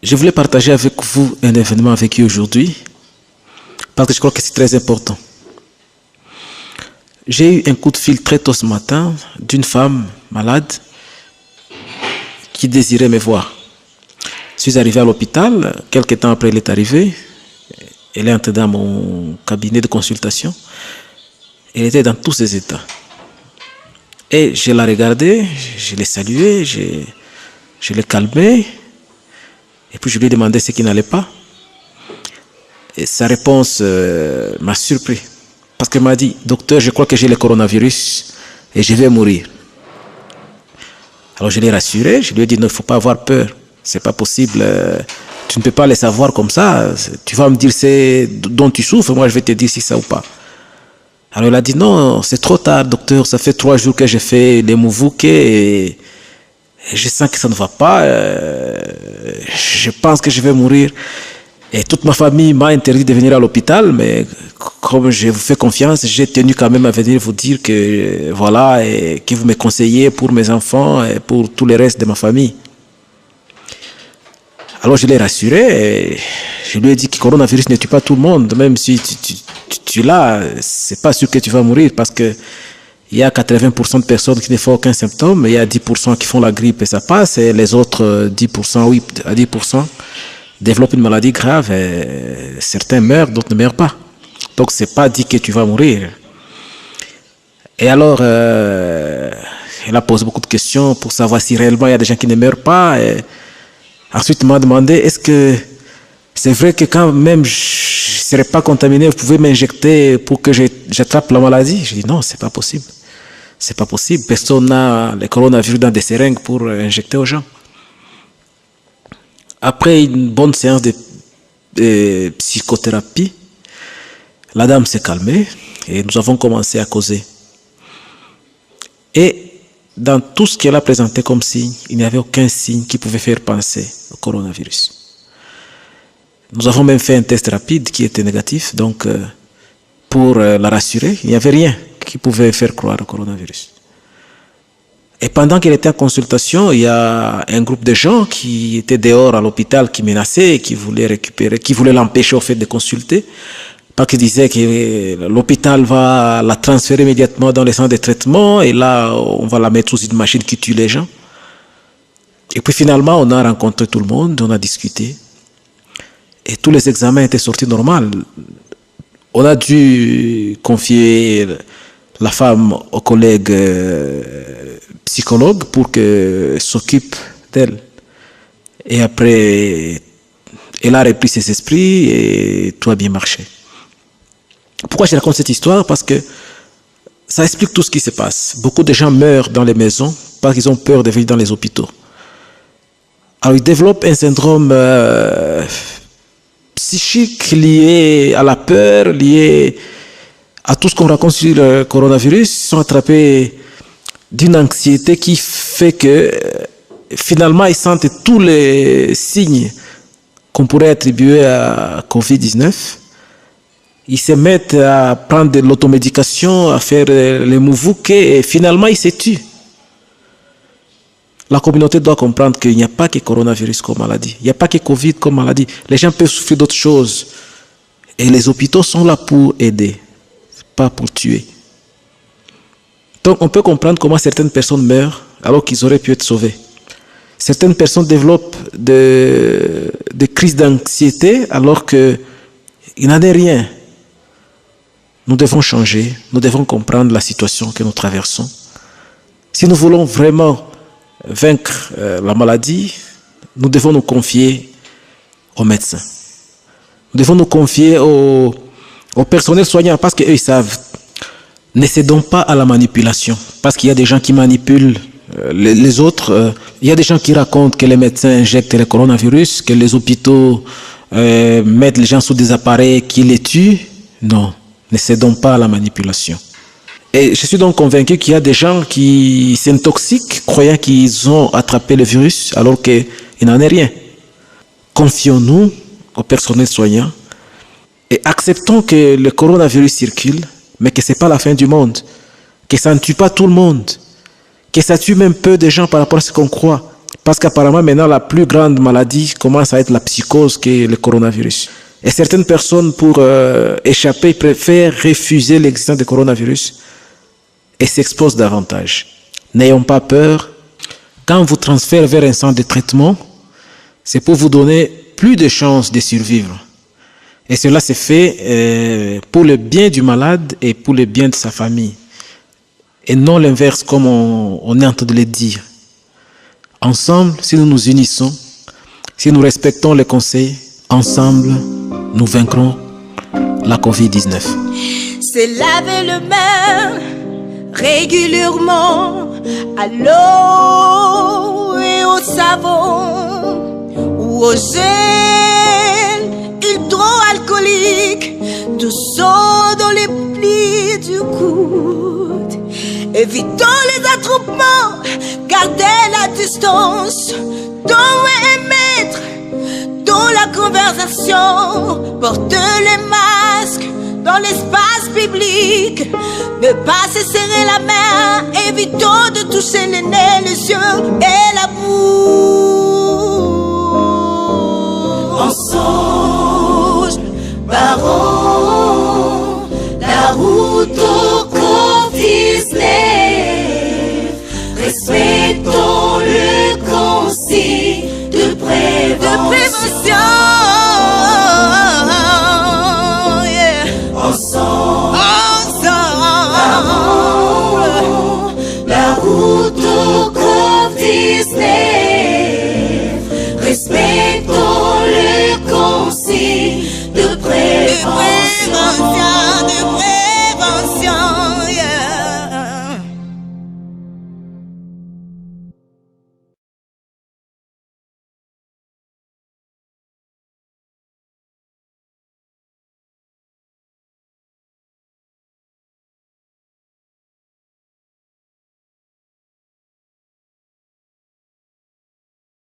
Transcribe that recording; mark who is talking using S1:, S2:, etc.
S1: Je voulais partager avec vous un événement vécu aujourd'hui parce que je crois que c'est très important. J'ai eu un coup de fil très tôt ce matin d'une femme malade qui désirait me voir. Je suis arrivé à l'hôpital, quelques temps après elle est arrivée. Elle est entrée dans mon cabinet de consultation. Elle était dans tous ses états. Et je la regardais, je l'ai saluée, je l'ai calmée. Et puis je lui ai demandé ce qui n'allait pas. Et sa réponse m'a surpris. Parce qu'elle m'a dit, docteur, je crois que j'ai le coronavirus et je vais mourir. Alors je l'ai rassuré, je lui ai dit, non, il ne faut pas avoir peur. C'est pas possible. Tu ne peux pas le savoir comme ça. Tu vas me dire ce dont tu souffres, moi je vais te dire si ça ou pas. Alors elle a dit, non, c'est trop tard, docteur. Ça fait 3 jours que j'ai fait les mouvouques et je sens que ça ne va pas. Je pense que je vais mourir. Et toute ma famille m'a interdit de venir à l'hôpital, mais comme je vous fais confiance, j'ai tenu quand même à venir vous dire que voilà, et que vous me conseillez pour mes enfants et pour tout le reste de ma famille. Alors je l'ai rassuré et je lui ai dit que le coronavirus ne tue pas tout le monde, même si tu l'as, c'est pas sûr que tu vas mourir parce que il y a 80% de personnes qui ne font aucun symptôme, il y a 10% qui font la grippe et ça passe, et les autres 10%, oui, à 10%, développent une maladie grave et certains meurent, d'autres ne meurent pas. Donc c'est pas dit que tu vas mourir. Et alors, elle a posé beaucoup de questions pour savoir si réellement il y a des gens qui ne meurent pas. Et ensuite, elle m'a demandé, est-ce que c'est vrai que quand même je ne serais pas contaminé, vous pouvez m'injecter pour que j'attrape la maladie? Je dis non, c'est pas possible. C'est pas possible. Personne n'a le coronavirus dans des seringues pour injecter aux gens. Après une bonne séance de psychothérapie, la dame s'est calmée et nous avons commencé à causer. Et dans tout ce qu'elle a présenté comme signe, il n'y avait aucun signe qui pouvait faire penser au coronavirus. Nous avons même fait un test rapide qui était négatif, donc pour la rassurer, il n'y avait rien qui pouvait faire croire au coronavirus. Et pendant qu'elle était en consultation, il y a un groupe de gens qui étaient dehors à l'hôpital, qui menaçaient, qui voulaient récupérer, qui voulaient l'empêcher au fait de consulter, parce qu'ils disaient que l'hôpital va la transférer immédiatement dans les centres de traitement, et là, on va la mettre sous une machine qui tue les gens. Et puis finalement, on a rencontré tout le monde, on a discuté, et tous les examens étaient sortis normaux. On a dû confier la femme au collègue psychologue pour qu'elle s'occupe d'elle. Et après, elle a repris ses esprits et tout a bien marché. Pourquoi je raconte cette histoire? Parce que ça explique tout ce qui se passe. Beaucoup de gens meurent dans les maisons parce qu'ils ont peur de venir dans les hôpitaux. Alors ils développent un syndrome psychique lié à la peur, lié à tout ce qu'on raconte sur le coronavirus. Ils sont attrapés d'une anxiété qui fait que finalement ils sentent tous les signes qu'on pourrait attribuer à Covid-19. Ils se mettent à prendre de l'automédication, à faire les mouvouques et finalement ils se tuent. La communauté doit comprendre qu'il n'y a pas que coronavirus comme maladie, il n'y a pas que Covid comme maladie. Les gens peuvent souffrir d'autres choses et les hôpitaux sont là pour aider, pas pour tuer. Donc on peut comprendre comment certaines personnes meurent alors qu'ils auraient pu être sauvés. Certaines personnes développent des crises d'anxiété alors qu'il n'en est rien. Nous devons changer, nous devons comprendre la situation que nous traversons. Si nous voulons vraiment vaincre la maladie, nous devons nous confier aux médecins. Nous devons nous confier au personnel soignant parce qu'eux ils savent. Ne cédons pas à la manipulation, parce qu'il y a des gens qui manipulent les autres. Il y a des gens qui racontent que les médecins injectent le coronavirus, que les hôpitaux mettent les gens sous des appareils qui les tuent. Non, ne cédons pas à la manipulation. Et je suis donc convaincu qu'il y a des gens qui s'intoxiquent, croyant qu'ils ont attrapé le virus, alors qu'il n'en est rien. Confions-nous au personnel soignant et acceptons que le coronavirus circule, mais que ce n'est pas la fin du monde, que ça ne tue pas tout le monde, que ça tue même peu de gens par rapport à ce qu'on croit. Parce qu'apparemment, maintenant, la plus grande maladie commence à être la psychose que le coronavirus. Et certaines personnes, pour échapper, préfèrent refuser l'existence du coronavirus et s'exposent davantage. N'ayons pas peur. Quand on vous transfère vers un centre de traitement, c'est pour vous donner plus de chances de survivre. Et cela se fait pour le bien du malade et pour le bien de sa famille. Et non l'inverse comme on est en train de le dire. Ensemble, si nous nous unissons, si nous respectons les conseils, ensemble, nous vaincrons la COVID-19.
S2: C'est laver les mains régulièrement à l'eau et au savon ou au gel hydroalcoolique, du sang dans les plis du coude. Évitons les attroupements, gardez la distance d'au moins 1 mètre dans la conversation. Portez les masques dans l'espace public, ne pas se serrer la main, évitons de toucher les nez, les yeux et la bouche.